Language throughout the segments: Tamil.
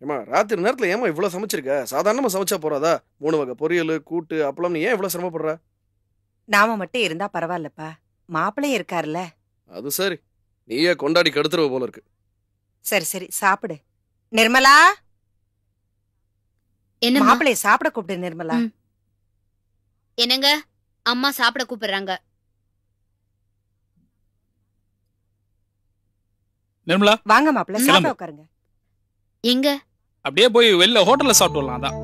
ஏமா ராத்திரி நேரத்துல ஏமா இவ்வளவு சமைச்சிருக்க? சாதாரணமா சமைச்சா போறாதா? 3 வகை பொரியல், கூட்டு, அப்பளம், நீ ஏன் இவ்வளவு சிரமப்படுற? நாம மட்டும் இருந்தா பரவாயில்லப்பா, மாப்பிள்ளையும் இருக்காருல்ல. அது சரி, நீயே கொண்டாடி கெடுத்துருவ போல இருக்கு. சரி சரி சாப்பிடு. நிர்மலா, என்ன மாப்பிள்ளைய சாப்பிட கூப்பிடு. நிர்மலா, என்னங்க? அம்மா சாப்பிட கூப்பிடுறாங்க. நிர்மலா வாங்க மாப்பிள்ளை, சாப்பிட உட்காருங்க. எங்க? அப்படியே போய் வெளில ஹோட்டல்ல சாப்பிட்டு வரலாம். அதான்.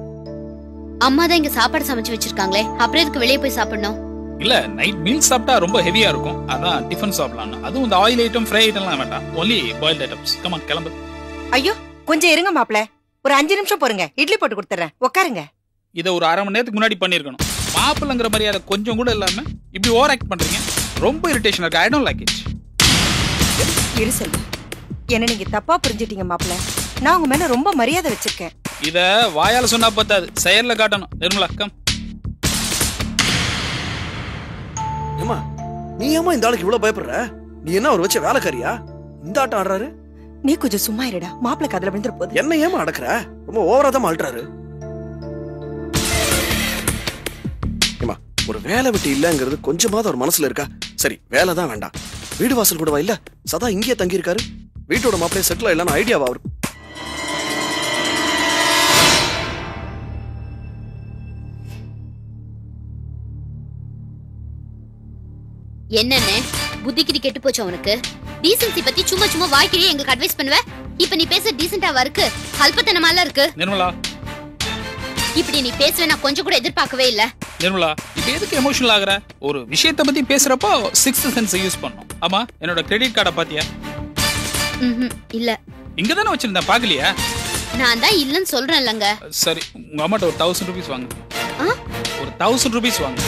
அம்மா தான் இங்க சாப்பாடு சமைச்சு வச்சிருக்காங்களே, அப்புறம் எதுக்கு வெளியே போய் சாப்பிடணும்? இல்ல, நைட் மீல் சாப்பிட்டா ரொம்ப ஹெவியா இருக்கும். அதான் டிஃபன் சாப்பிடலாம். அதுவும் இந்த ஆயில் ஐட்டம், ஃப்ரை ஐட்டம்லாம் வேண்டாம். Only boiled items. கமான், கிளம்பு. ஐயோ கொஞ்சம் இருங்க மாப்பிள்ளை, ஒரு 5 நிமிஷம் பொறுங்க. இட்லி போட்டு கொடுத்துறேன், உட்காருங்க. இதை ஒரு அரை மணி நேரத்துக்கு முன்னாடி பண்ணிருக்கணும். மாப்பிள்ளைங்கிற மரியாதை கொஞ்சம் கூட இல்லாம இப்படி ஓவர் ஆக்ட் பண்றீங்க. ரொம்ப இரிட்டேஷன் இருக்கு. I don't like it. இரு செல்வி, என்ன நீங்க தப்பா புரிஞ்சிட்டீங்க மாப்பிள்ளை. நான் உங்க மேல ரொம்ப மரியாதை வச்சிருக்கேன். இத வாயால சொன்னா பத்தாது, செயல்ல காட்டணும். நிர்மலா கம். ஏமா நீ ஏமா இந்த ஆளுக்கு இவ்வளவு பயப்படுற? நீ என்ன ஒரு வச்ச வேலைக்காரியா? இந்த ஆட்டம் ஆடுறாரு. நீ கொஞ்சம் சும்மா இருடா, மாப்பிள்ளை கதல விழுந்துற போகுது. என்ன ஏமா அடக்குற? ரொம்ப ஓவரா தான் ஆள்றாரு. ஏமா ஒரு வேலை வெட்டி இல்லங்கிறது கொஞ்சமாவது ஒரு மனசுல இருக்கா? சரி, வேலை தான் வேண்டாம், வீடு வாசல் கூடவா இல்ல? சதா இங்கேயே தங்கி இருக்காரு. வீட்டோட மாப்பிளைய செட்டில் ஆயிடலான்னு ஐடியாவா அவரு? என்னன்னு புத்திக்கிட்டு கெட்டு போச்சு அவனுக்கு. டீசன்சி பத்தி சும்மா சும்மா வாய்க்கிலேயே எங்களுக்கு அட்வைஸ் பண்ணுவ. இப்ப நீ பேச டீசென்ட்டாவா இருக்கு? அல்பத்தனமால இருக்கு. நிர்மலா, இப்படி நீ பேசுவே நான் கொஞ்சம் கூட எதிர்பார்க்கவே இல்ல. நிர்மலா, இப்ப எதுக்கு எமோஷனல் ஆகுற? ஒரு விஷயத்தை பத்தி பேசுறப்போ 6th சென்ஸ் யூஸ் பண்ணணும். ஆமா, என்னோட கிரெடிட் கார்டை பாத்தியா? இல்ல, இங்க தானே வச்சிருந்தேன், பாக்கலையா? நான் தான் இல்லன்னு சொல்றேன்லங்க. சரி, உங்க அம்மாட்ட ஒரு 1000 rupees வாங்க. ஒரு 1000 rupees வாங்க.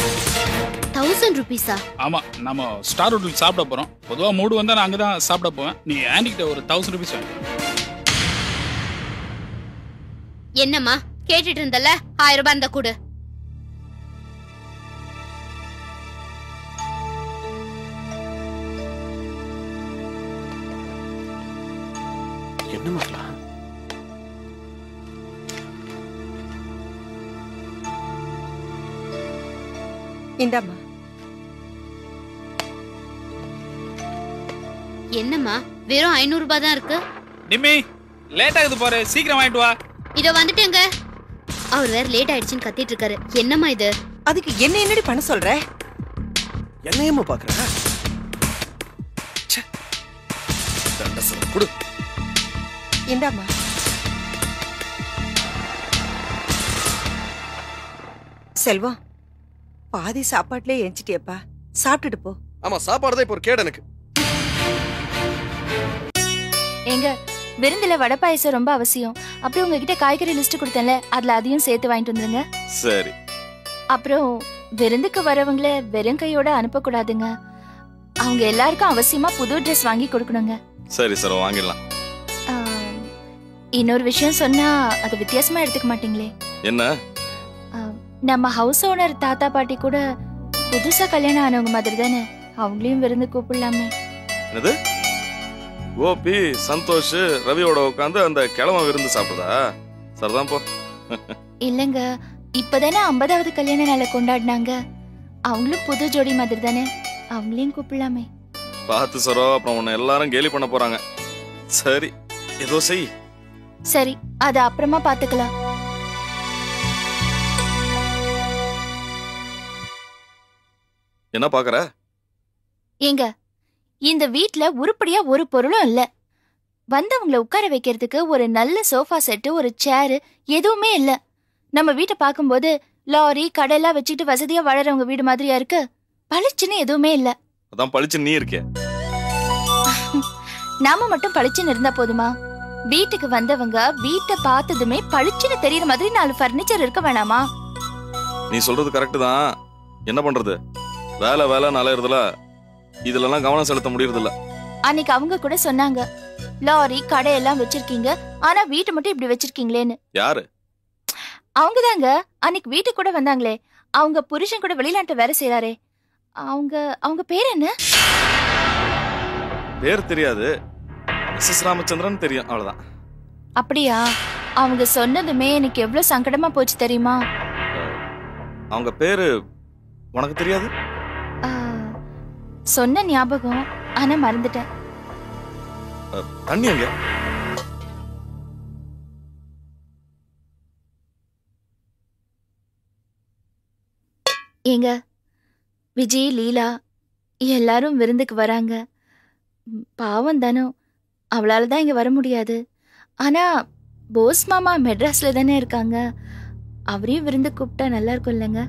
1000 rupees-ஆ? ஆமா, நம்ம ஸ்டார் ஹோட்டல் சாப்பிட போறோம். பொதுவா மூடு வந்தா நான் அங்கதான் சாப்பிட போவேன். நீ ஆண்டிகிட்ட ஒரு 1000 rupees வாங்க. என்னம்மா கேட்டுட்டு இருந்தல, 1000 ரூபாய் இருந்தா கொடு. என்ன மாட்டலாம்? இந்தாம்மா. என்னம்மா வெறும் 500 ரூபாய் தான் இருக்கு? நிம்மி, லேட் ஆகுது பாரு, சீக்கிரம் வாங்கிட்டு வா. இதோ வந்துட்டேங்க. அவர் வேற லேட் ஆயிடுச்சுன்னு கத்திட்டு இருக்காரு. என்னம்மா இது? அதுக்கு என்ன என்னடி பண்ண சொல்ற? என்னையம்மா பாக்குற? குடு. இந்தாம்மா. செல்வம், பாதி சாப்பாட்டுலயே எஞ்சிட்டியப்பா, சாப்பிட்டுட்டு போ. ஆமா, சாப்பாடு தான் இப்போ ஒரு கேடு எனக்கு. எங்க விருந்துல வடை பாயசம் ரொம்ப அவசியம். அப்புறம் உங்ககிட்ட காய்கறி லிஸ்ட் கொடுத்தேன்ல, அதுல அதையும் சேர்த்து வாங்கிட்டு வந்துருங்க. சரி. அப்புறம் விருந்துக்கு வரவங்கள வெறும் கையோட அனுப்பக்கூடாதுங்க. அவங்க எல்லாருக்கும் அவசியமா புது ட்ரெஸ் வாங்கி கொடுக்கணுங்க. சரி சார், வாங்கிடலாம். இன்னொரு விஷயம் சொன்னா அது வித்தியாசமா எடுத்துக்க மாட்டீங்களே? என்ன? நம்ம ஹவுஸ் ஓனர் தாத்தா பாட்டி கூட புதுசா கல்யாணம் ஆனவங்க மாதிரி தானே, அவங்களையும் விருந்து கூப்பிடலாமே. என்னது? கோபி, சந்தோஷ், ரவியோட உட்காந்து அந்த கிழமை விருந்து சாப்பிடுதா? சரிதான் போ. இல்லங்க, இப்பதானே 50வது கல்யாண நாளை கொண்டாடினாங்க. அவங்களும் புது ஜோடி மாதிரி தானே, அவங்களையும் கூப்பிடலாமே. பார்த்து சரோ, அப்புறம் உன்னை எல்லாரும் கேலி பண்ண போறாங்க. சரி, ஏதோ செய். சரி, அது அப்புறமா பாத்துக்கலாம். என்ன பாக்குற? ஏங்க, இந்த வீட்ல உருப்படியா ஒரு பொருளும் இல்ல. வந்தவங்களை உட்கார வைக்கிறதுக்கு ஒரு நல்ல சோஃபா செட்டு, ஒரு சேரு எதுவுமே இல்ல. நம்ம வீட்டை பார்க்கும்போது லாரி கடையெல்லாம் வச்சுக்கிட்டு வசதியா வாழறவங்க வீடு மாதிரியா இருக்கு. பளிச்சுன்னு எதுவுமே இல்ல. அதான் பளிச்சு நீ இருக்கே. நாம மட்டும் பளிச்சுன்னு இருந்தா போதுமா? வீட்டுக்கு வந்தவங்க வீட்டை பார்த்ததுமே பளிச்சுன்னு தெரியற மாதிரி 4 பர்னிச்சர் இருக்க வேணாமா? நீ சொல்றது கரெக்ட் தான். என்ன பண்றது? வேலை வேலை அலையறதுல இதுலலாம் கவனம் செலுத்த முடியறது இல்ல. அன்னைக்கு அவங்க கூட சொன்னாங்க, லாரி கடையெல்லாம் வச்சிருக்கீங்க, ஆனா வீட்டை மட்டும் இப்படி வச்சிருக்கீங்களேன்னு. யாரு? அவங்கதாங்க அன்னைக்கு வீட்டுக்கு கூட வந்தாங்களே. அவங்க புருஷன் கூட வெளிநாட்டு வேலை செய்யறாரே, அவங்க பேர் என்ன? பேர் தெரியாது, மிஸ்ஸஸ் ராமச்சந்திரன் தெரியும், அவ்வளவுதான். அப்படியா? அவங்க சொன்னதுமே எனக்கு எவ்வளவு சங்கடமா போச்சு தெரியுமா? அவங்க பேரு உனக்கு தெரியாது? ஆ, சொன்ன ஞாபகம், ஆனா மறந்துட்டேன். தண்ணி எங்க? ஏங்க, விஜய், லீலா எல்லாரும் விருந்துக்கு வராங்க. பாவம் தானோ, அவளால தான் இங்க வர முடியாது. ஆனா போஸ் மாமா மெட்ராஸ்ல தானே இருக்காங்க, அவரையும் விருந்து கூப்பிட்டா நல்லா இருக்கும் இல்லைங்க?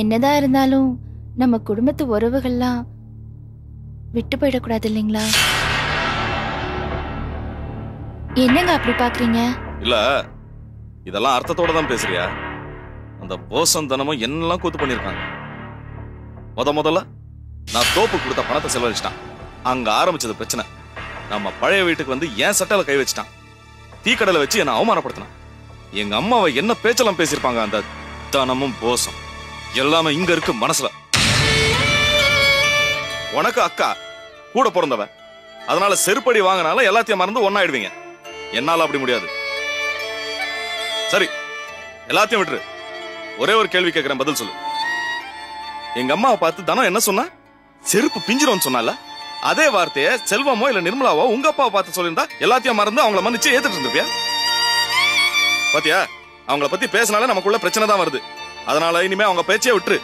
என்னதான் இருந்தாலும் நம்ம குடும்பத்து உறவுகள்லாம் விட்டு போயிடக்கூடாது இல்லைங்களா? என்னங்க அப்படி பாக்குறீங்க? இல்ல, இதெல்லாம் அர்த்தத்தோட தான் பேசுறியா? அந்த போசம் தினமும் என்னெல்லாம் கூத்து பண்ணிருக்காங்க. முதல்ல நான் தோப்பு கொடுத்த பணத்தை செலவழிச்சிட்டான். அங்க ஆரம்பிச்சது பிரச்சனை. நம்ம பழைய வீட்டுக்கு வந்து என் சட்டையில கை வச்சிட்டான். தீக்கடலை வச்சு என்ன அவமானப்படுத்தினான். எங்க அம்மாவை என்ன பேச்செல்லாம் பேசியிருப்பாங்க. அந்த தனமும் போசம் எல்லாமே இங்க இருக்கு மனசுல. உனக்கு அக்கா கூட பிறந்தவ, அதனால செருப்படி வாங்கினால எல்லாத்தையும் மறந்து ஒன்னாயிடுவீங்க. என்னால அப்படி முடியாது. சரி, எல்லாத்தையும் விட்டுரு. ஒரே ஒரு கேள்வி கேட்கிறேன், பதில் சொல்லு. எங்க அம்மாவை பார்த்து தனம் என்ன சொன்னா? செருப்பு பிஞ்சிரும் சொன்னால. அதே வார்த்தையை செல்வமோ இல்ல நிர்மலாவோ உங்க அப்பாவை பார்த்து சொல்லியிருந்தா எல்லாத்தையும் மறந்து அவங்கள மன்னிச்சு ஏத்துட்டு இருந்திருப்பியா? பாத்தியா, அவங்கள பத்தி பேசினாலே நமக்குள்ள பிரச்சனை தான் வருது. அதனால இனிமே அவங்க பேச்சே விட்டுரு.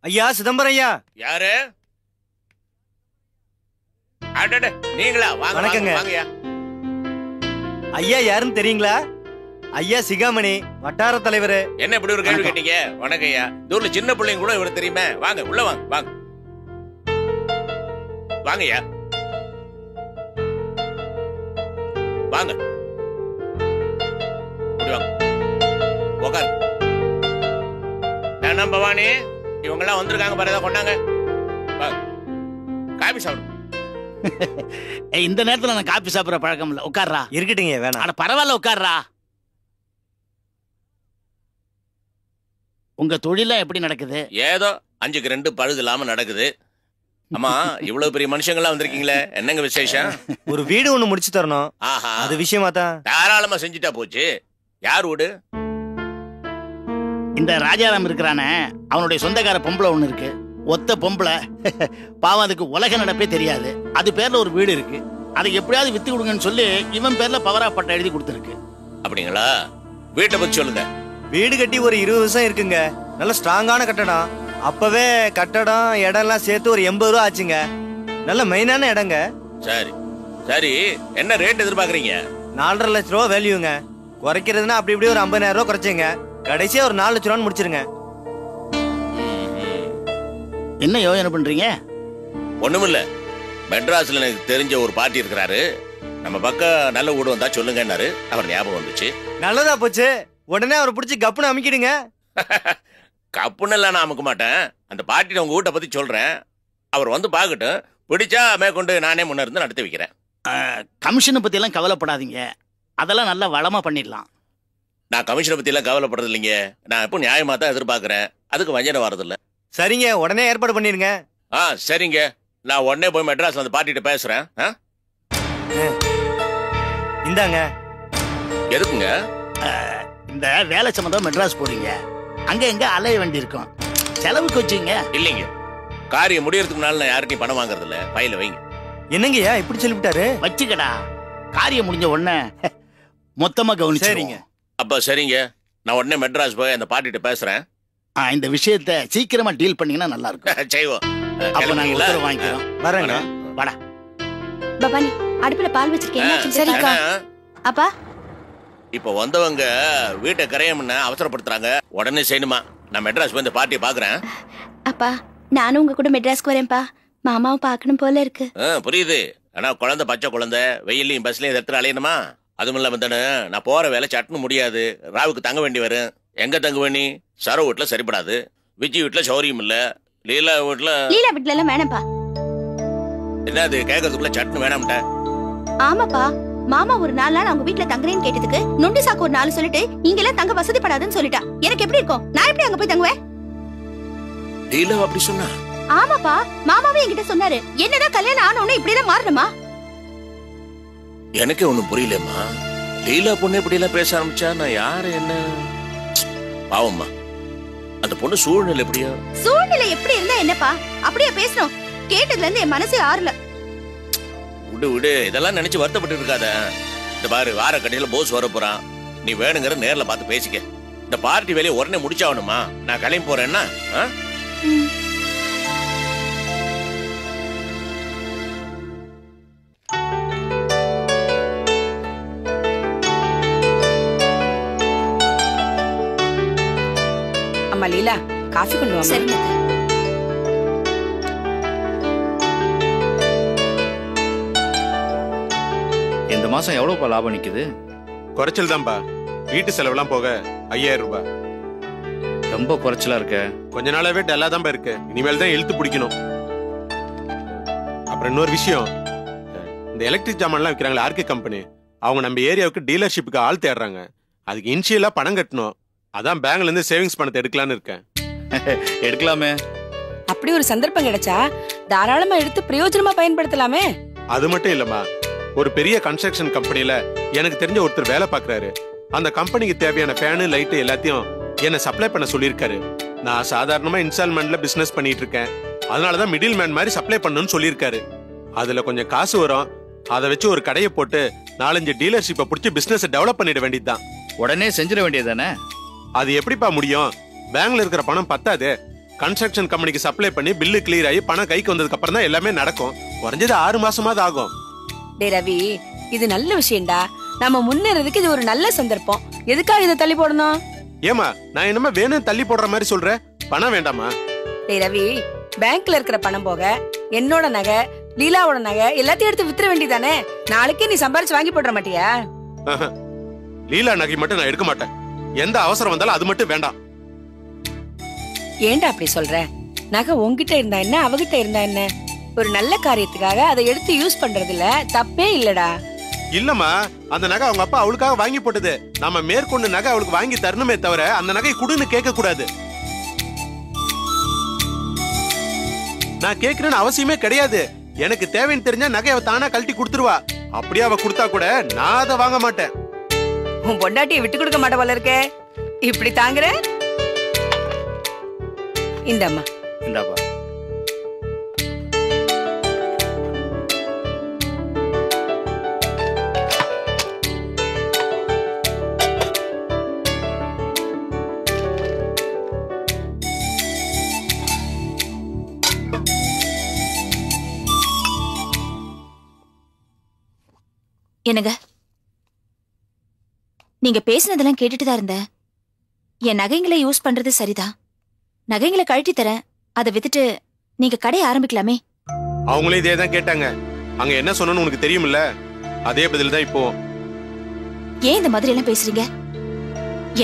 ஐயா, சிதம்பரம் ஐயா. யாரு? அடடே, நீங்களா? வாங்க. வணக்கங்க. வாங்கயா. ஐயா யாருன்னு தெரியுங்களா? ஐயா சிகாமணி, வட்டார தலைவர். என்ன இப்படி ஒரு கேள்வி கேட்டீங்க? வணக்கம் ஐயா. ஊர்ல சின்ன பிள்ளைங்க கூட இவரு தெரியுமே. வாங்க, உள்ள வாங்க. வாங்க வாங்கய்யா, வாங்க. வாங்க, உட்காரு. நான் பவானி, இவங்க எல்லாம் வந்திருக்காங்க பாரு, கொண்டாங்க. வாங்க, காபி சாப்பிடு. இந்த நேரத்துல நான் காபி சாப்பிடுற பழக்கம் இல்ல. உட்கார்றா. இருக்கட்டுங்க, வேணாம். அட பரவாயில்ல, உட்கார்றா. உங்க தொழிலாம் எப்படி நடக்குது? ஏதோ 5க்கு 2 பழுது இல்லாம நடக்குது. அம்மா, இவ்வளவு பெரிய மனுஷங்களா வந்திருக்கீங்களே, என்னங்க விசேஷம்? ஒரு வீடு ஒண்ணு முடிச்சு தரணும். ஆஹா, அது விஷயமா தான். தாராளமா செஞ்சுட்டா போச்சு. யார் வீடு? இந்த ராஜாராம் இருக்கிறானே, அவனுடைய சொந்தக்கார பொம்பளை ஒண்ணு இருக்கு. ஒத்த பொம்பளை. பாவம், அதுக்கு உலக நடப்பே தெரியாது. அது பேர்ல ஒரு வீடு இருக்கு. அதை எப்படியாவது வித்து கொடுங்கன்னு சொல்லி இவன் பேர்ல பவரா பட்டம் எழுதி கொடுத்துருக்கு. அப்படிங்களா? வீட்டை பத்தி சொல்லுங்க. வீடு கட்டி ஒரு 20 வருஷம் இருக்குங்க. நல்ல ஸ்ட்ராங்கான கட்டடம். அப்பவே கட்டடம் இடம் எல்லாம் சேர்த்து ஒரு 80 ரூபா ஆச்சுங்க. நல்ல மெயினான இடங்க. சரி சரி, என்ன ரேட் எதிர்பார்க்கறீங்க? 4.5 லட்ச ரூபா வேல்யூங்க. குறைக்கிறதுனா அப்படி இப்படி ஒரு 50,000 ரூபா குறைச்சுங்க. கடைசியா ஒரு 4 லட்ச ரூபான்னு முடிச்சிருங்க. என்ன யோசனை பண்றீங்க? ஒண்ணுமில்ல, மெட்ராஸ்ல எனக்கு தெரிஞ்ச ஒரு பார்ட்டி இருக்கிறாரு. நம்ம பக்கம் நல்ல வீடு வந்தா சொல்லுங்கன்னாரு. அவர் ஞாபகம் வந்துச்சு. நல்லதா போச்சு. உடனே அவரை பிடிச்சி கப்புன்னு அமுக்கிடுங்க. கப்புன்னு எல்லாம் நான் அமுக்க மாட்டேன். அந்த பார்ட்டியில உங்க வீட்டை பத்தி சொல்றேன். அவர் வந்து பாக்கட்டும். பிடிச்சா மேற்கொண்டு நானே முன்ன இருந்து நடத்தி வைக்கிறேன். கமிஷனை பத்தி எல்லாம் கவலைப்படாதீங்க. அதெல்லாம் நல்லா வளமா பண்ணிடலாம். நான் கமிஷனை பத்தி எல்லாம் கவலைப்படுறது இல்லைங்க. நான் எப்போ நியாயமா தான் எதிர்பார்க்கிறேன். அதுக்கு வஞ்சனை வரதில்ல. சரிங்க, உடனே ஏற்பாடு பண்ணிருங்க. சரிங்க, நான் உடனே போய் மெட்ராஸ்ல அந்த பார்ட்டிகிட்ட பேசுறேன். இந்தாங்க. எதுக்குங்க? இந்த வேலை சம்பந்தம் மெட்ராஸ் போறீங்க, அங்க எங்க அலைய வேண்டி இருக்கும். செலவுக்கு வச்சுங்க. இல்லைங்க, காரியம் முடியறதுக்கு முன்னால நான் யார்கிட்டயும் பணம் வாங்குறது இல்ல. பையில வைங்க. என்னங்கய்யா இப்படி சொல்லிவிட்டாரு? வச்சுக்கடா, காரியம் முடிஞ்ச உடனே மொத்தமா கவனிச்சு. சரிங்க. அப்ப சரிங்க, நான் உடனே மெட்ராஸ் போய் அந்த பார்ட்டிகிட்ட பேசுறேன். இந்த விஷயத்தை சீக்கிரமா டீல் பண்ணீங்கன்னா நல்லா இருக்கும். செய்வோம். அப்ப நாங்க உத்தரவு வாங்கிக்கிறோம். வரேங்க. வாடா. பவானி, அடுப்புல பால் வச்சிருக்கேன். சரிக்கா. அப்பா, இப்ப வந்தவங்க வீட்டை கரையம்னு அவசரப்படுத்துறாங்க. உடனே செய்யணுமா? நான் மெட்ராஸ் போய் இந்த பார்ட்டியை பாக்குறேன். அப்பா, நானும் உங்க கூட மெட்ராஸ்க்கு வரேன்ப்பா. மாமாவை பார்க்கணும் போல இருக்கு. புரியுது. ஆனா குழந்தை, பச்சை குழந்தை, வெயிலையும் பஸ்லயும் எடுத்துட்டு அலையணுமா? அதுவும் இல்லாம தானே நான் போற வேலை சட்டுன்னு முடியாது. ராவுக்கு தங்க வேண்டி வரும். எங்க தங்குவ நீ? சரோ வீட்டுல சரிப்படாது, விஜய் வீட்டுல சௌரியம் இல்ல, லீலா வீட்டுல எல்லாம் வேணாம்ப்பா. என்னது கேட்கறதுக்குள்ள சட்னு வேணாம்ட்ட? ஆமாப்பா, மாமா ஒரு 4 நாள் அவங்க வீட்டுல தங்குறேன்னு கேட்டதுக்கு நொண்டி சாக்கு ஒரு 4 சொல்லிட்டு இங்க எல்லாம் தங்க வசதிப்படாதுன்னு சொல்லிட்டா. எனக்கு எப்படி இருக்கும்? நான் எப்படி அங்க போய் தங்குவேன்? லீலா அப்படி சொன்னா? ஆமாப்பா, மாமாவே என்கிட்ட சொன்னாரு. என்னதான் கல்யாணம் ஆனோன்னு இப்படிதான் மாறணுமா? எனக்கே ஒண்ணும் புரியலம்மா. லீலா பொண்ணு இப்படி எல்லாம் பேச ஆரம்பிச்சா நான் யாரு என்ன? பாவம்மா, அந்த பொண்ணு சூழ்நிலை எப்படியா? சூழ்நிலை எப்படி இருந்தா என்னப்பா? அப்படியே பேசணும். கேட்டதுல இருந்து என் மனசே ஆறல. விடு விடு, இதெல்லாம் நினைச்சு வருத்தப்பட்டு இருக்காத. இந்த பாரு, வார கடையில போஸ் வர போறான். நீ வேணுங்கிற நேர்ல பார்த்து பேசிக்க. இந்த பார்ட்டி வேலையை உடனே முடிச்சாகணுமா? நான் கிளம்பி போறேன்னா அம்மா லீலா, காஃபி கொண்டு வாமா. சரிங்க. இந்த மாசம் எவ்வளவுப்பா லாபம் நிக்குது? குறைச்சல் தான்பா. வீட்டு செலவுலாம் போக 5000 ரூபாய். ரொம்ப குறைச்சலா இருக்க. கொஞ்ச நாளாவே டல்லா தான்பா இருக்கு. இனிமேல் தான் இழுத்து பிடிக்கணும். அப்புறம் இன்னொரு விஷயம், இந்த எலக்ட்ரிக் ஜாமான்லாம் விற்கிறாங்களே ஆர்கே கம்பெனி, அவங்க நம்ம ஏரியாவுக்கு டீலர்ஷிப்புக்கு ஆள் தேடுறாங்க. அதுக்கு இனிஷியலா பணம் கட்டணும். அதான் பேங்க்ல இருந்து சேவிங்ஸ் பணத்தை எடுக்கலான்னு இருக்கேன். எடுக்கலாமே. அப்படி ஒரு சந்தர்ப்பம் கிடைச்சா தாராளமா எடுத்து பிரயோஜனமா பயன்படுத்தலாமே. அது மட்டும் இல்லம்மா, ஒரு பெரிய கன்ஸ்ட்ரக்ஷன் கம்பெனில எனக்கு தெரிஞ்ச ஒருத்தர் வேலை பார்க்கறாரு. அந்த கம்பெனிக்கு தேவையான ஃபேனு லைட்டு எல்லாத்தையும் என்ன சப்ளை பண்ண சொல்லியிருக்காரு. நான் சாதாரணமா இன்ஸ்டால்மெண்ட்ல பிசினஸ் பண்ணிட்டு இருக்கேன். அதனாலதான் மிடில் மேன் மாதிரி சப்ளை பண்ணணும்னு சொல்லியிருக்காரு. அதுல கொஞ்சம் காசு வரும். அதை வச்சு ஒரு கடையை போட்டு 4-5 டீலர்ஷிப்பை பிடிச்சி பிசினஸ் டெவலப் பண்ணிட வேண்டியதுதான். உடனே செஞ்சிட வேண்டியதானே? அது எப்படிப்பா முடியும்? பேங்க்ல இருக்கிற பணம் பத்தாது. கன்ஸ்ட்ரக்ஷன் கம்பெனிக்கு சப்ளை பண்ணி பில்லு கிளியர் ஆகி பணம் கைக்கு வந்ததுக்கு அப்புறம் தான் எல்லாமே நடக்கும். குறைஞ்சது 6 மாசமாவது ஆகும். டே ரவி, இது நல்ல விஷயம்டா. நம்ம முன்னேறதுக்கு இது ஒரு நல்ல சந்தர்ப்பம். எதுக்காக இதை தள்ளி போடணும்? ஏமா, நான் என்னமா வேணும் தள்ளி போடுற மாதிரி சொல்றேன்? பணம் வேண்டாமா? டே ரவி, பேங்க்ல இருக்கிற பணம் போக என்னோட நகை, லீலாவோட நகை எல்லாத்தையும் எடுத்து வித்துற வேண்டியதானே? நாளைக்கே நீ சம்பாரிச்சு வாங்கி போடுற மாட்டியா? லீலா நகை மட்டும் நான் எடுக்க மாட்டேன். எந்த அவசரம் வந்தாலும் அது மட்டும் வேண்டாம். ஏண்டா அப்படி சொல்ற? நகை உன்கிட்ட இருந்தா என்ன, அவகிட்ட இருந்தா என்ன? ஒரு நல்ல காரியத்துக்காக அதை எடுத்து யூஸ் பண்றதுல தப்பே இல்லடா. இல்லம்மா, அந்த நகை அவங்க அப்பா அவளுக்காக வாங்கி போட்டது. நம்ம மேற்கொண்டு நகை அவளுக்கு வாங்கி தரணுமே தவிர அந்த நகை குடுன்னு கேட்க கூடாது. நான் கேட்கிறேன்னு அவசியமே கிடையாது. எனக்கு தேவைன்னு தெரிஞ்சா நகை அவ தானா கழட்டி கொடுத்துருவா. அப்படியே அவ கொடுத்தா கூட நான் அதை வாங்க மாட்டேன். உன் பொண்டாட்டியை விட்டு கொடுக்க மாட்ட போல இருக்கே. இப்படி தாங்குற? இந்தம்மா. இந்தாப்பா. என்னங்க, நீங்க பேசினதெல்லாம் கேட்டுட்டு தான் இருந்தேன். என் நகைங்களை யூஸ் பண்றது சரிதான். நகைங்களை கழட்டி தரேன். அதை வித்துட்டு நீங்க கடையை ஆரம்பிக்கலாமே. அவங்களே இதே தான் கேட்டாங்க. அங்க என்ன சொன்னேன்னு உனக்கு தெரியுமில்ல? அதே பதில் தான் இப்போ. ஏன் இந்த மாதிரி எல்லாம் பேசுறீங்க?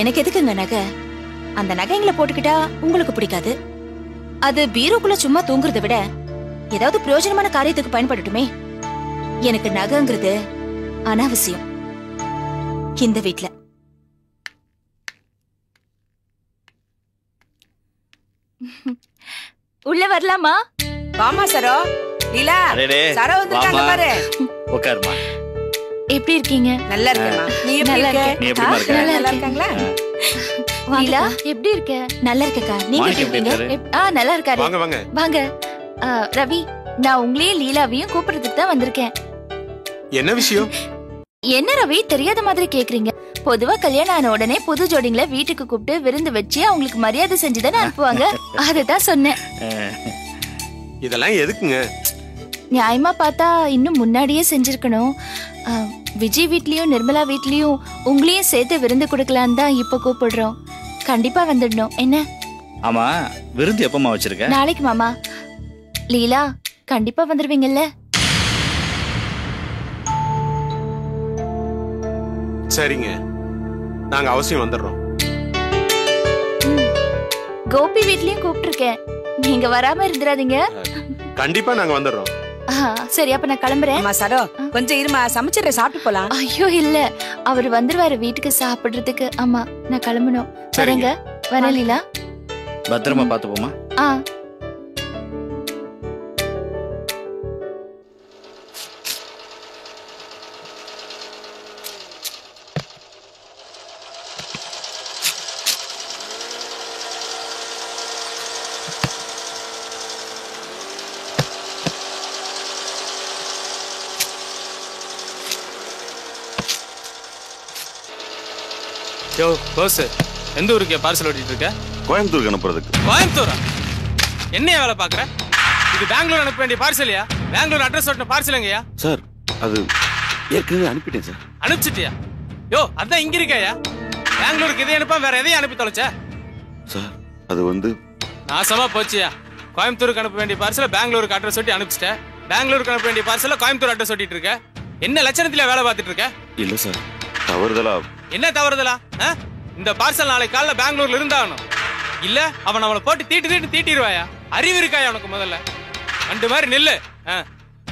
எனக்கு எதுக்குங்க நகை? அந்த நகைங்களை போட்டுக்கிட்டா உங்களுக்கு பிடிக்காது. அது பீரோக்குள்ள சும்மா தூங்குறதை விட ஏதாவது பிரயோஜனமான காரியத்துக்கு பயன்படட்டுமே. எனக்கு நகைங்கிறது அனாவசியம். இந்த வீட்ல உள்ள வரலாமா? வாமா சரோ. லீலா, சரோ வந்துட்டாங்க பாரு. உட்காருமா. எப்படி இருக்கீங்க? நல்லா இருக்கேம்மா. நீ எப்படி இருக்க? நீ எப்படிமா இருக்க? நல்லா இருக்காங்களா? லீலா, எப்படி இருக்க? நல்லா இருக்கக்கா. நீங்க எப்படி இருக்கீங்க? நல்லா இருக்காரு. வாங்க வாங்க. வாங்க. ரவி, நான் உங்களையும் லீலாவையும் கூப்பிடுறதுக்கு தான் வந்திருக்கேன். என்ன விஷயம்? என்ன ரவி, தெரியாத மாதிரி கேக்குறீங்க? பொதுவா கல்யாணம் ஆன உடனே புது ஜோடிங்களை வீட்டுக்கு கூப்பிட்டு விருந்து வச்சு அவங்களுக்கு மரியாதை செஞ்சுதானே அனுப்புவாங்க. அததான் சொன்னேன். இதெல்லாம் எதுக்குங்க? நியாயமா பார்த்தா இன்னும் முன்னாடியே செஞ்சிருக்கணும். விஜய் வீட்லயும் நிர்மலா வீட்லயும் உங்களையும் சேர்த்து விருந்து கொடுக்கலான்னு தான் இப்ப கூப்பிடுறோம். கண்டிப்பா வந்துடணும். என்ன? ஆமா, விருந்து எப்பமா வச்சிருக்க? நாளைக்கு மாமா. லீலா, கண்டிப்பா வந்துருவீங்கல்ல? சரிங்க, நாங்க அவசியம் வந்துடுறோம். கோபி வீட்லயும் கூப்பிட்டிருக்கேன். நீங்க வராம இருந்துடாதீங்க. கண்டிப்பா நாங்க வந்துடுறோம். சரி, அப்ப நான் கிளம்புறேன். அம்மா சரோ, கொஞ்சம் இருமா, சமைச்சிடுற, சாப்பிட்டு போலாம். ஐயோ இல்ல, அவர் வந்துருவாரு வீட்டுக்கு சாப்பிடுறதுக்கு. அம்மா நான் கிளம்பணும். சரிங்க, வரேன் லீலா. பத்திரமா பார்த்து போமா. யோ போஸ், எந்த ஊருக்கு பார்சல் ஓட்டிட்டு இருக்க? கோயம்புத்தூருக்கு அனுப்புறதுக்கு. கோயம்புத்தூரா? என்னையா வேலை பாக்குற? இது பெங்களூர் அனுப்ப வேண்டிய பார்சல்யா? பெங்களூர் அட்ரஸ் ஓட்டின பார்சல் எங்கயா? சார் அது ஏற்கனவே அனுப்பிட்டேன் சார். அனுப்பிச்சிட்டியா? யோ அதான் இங்க இருக்கையா? பெங்களூருக்கு இதை அனுப்பா வேற எதையும் அனுப்பி தொலைச்ச? சார் அது வந்து நாசமா போச்சியா. கோயம்புத்தூருக்கு அனுப்ப வேண்டிய பார்சல பெங்களூருக்கு அட்ரஸ் ஒட்டி அனுப்பிச்சிட்டேன். பெங்களூருக்கு அனுப்ப வேண்டிய பார்சல கோயம்புத்தூர் அட்ரஸ் ஒட்டிட்டு இருக்க. என்ன லட்சணத்துல வேலை பார்த்துட்டு இருக்க? இல்ல சார், தவறுதலா. என்ன தவறுதலா? இந்த பார்சல் நாளைக்கு காலைல பெங்களூர்ல இருந்தாகணும். இல்ல அவன் அவனை போட்டு தீட்டிடுவாயா? அறிவு இருக்காயா உனக்கு? முதல்ல ரெண்டு மாதிரி நில்லு.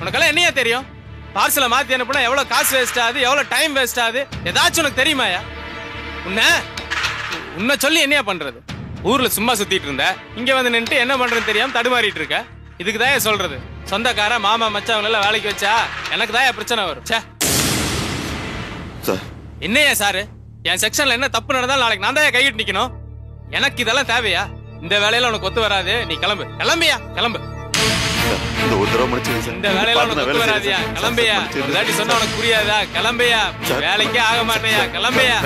உனக்கெல்லாம் என்னையா தெரியும்? பார்சலை மாத்தி அனுப்புனா எவ்வளவு காசு வேஸ்ட் ஆகுது, எவ்வளவு டைம் வேஸ்ட் ஆகுது, ஏதாச்சும் உனக்கு தெரியுமாயா? உன்னை சொல்லி என்னையா பண்றது? ஊர்ல சும்மா சுத்திட்டு இருந்த, இங்க வந்து நின்று என்ன பண்றதுன்னு தெரியாம தடுமாறிட்டு இருக்க. இதுக்கு தான் சொல்றது, சொந்தக்கார மாமா மச்சவங்க எல்லாம் வேலைக்கு வச்சா எனக்கு தான் பிரச்சனை வரும். என்னையா சாரு, என் செக்ஷன்ல என்ன தப்பு நடந்தாலும் நாளைக்கு நான் தான் கையிட்டு நிக்கணும். எனக்கு இதெல்லாம் தேவையா? இந்த வேலையில உனக்கு ஒத்து வராது. நீ கிளம்பியா கிளம்பு. இந்த ஒரு தடவை முடிச்சிருங்க. இந்த வேலையில உனக்கு ஒத்து வராதியா? கிளம்பியா. ஒரு தாட்டி சொன்னா உனக்கு புரியாதா? கிளம்பியா. வேலைக்கே ஆக மாட்டேயா? கிளம்பியா.